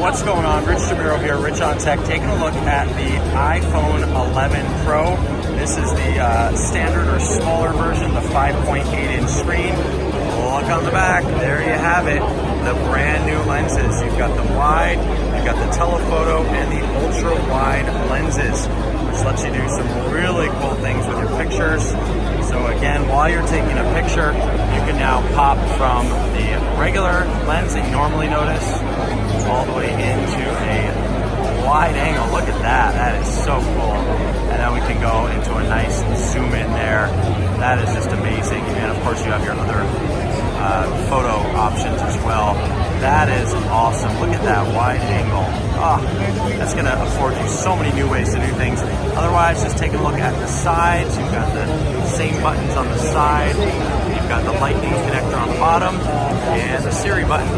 What's going on? Rich Jamiro here, Rich on Tech, taking a look at the iPhone 11 Pro. This is the standard or smaller version, the 5.8-inch screen. Look on the back, there you have it, the brand new lenses. You've got the wide, you've got the telephoto, and the ultra wide lenses, which lets you do some really cool things with your pictures. So again, while you're taking a picture, you can now pop from the regular lens that you normally notice all the way into a wide angle. Look at that, that is so cool. And then we can go into a nice zoom in there. That is just amazing. And of course you have your other photo options as well. That is awesome. Look at that wide angle. That's going to afford you so many new ways to do things. Otherwise, just take a look at the sides. You've got the same buttons on the side. You've got the lightning connector on the bottom and the Siri button.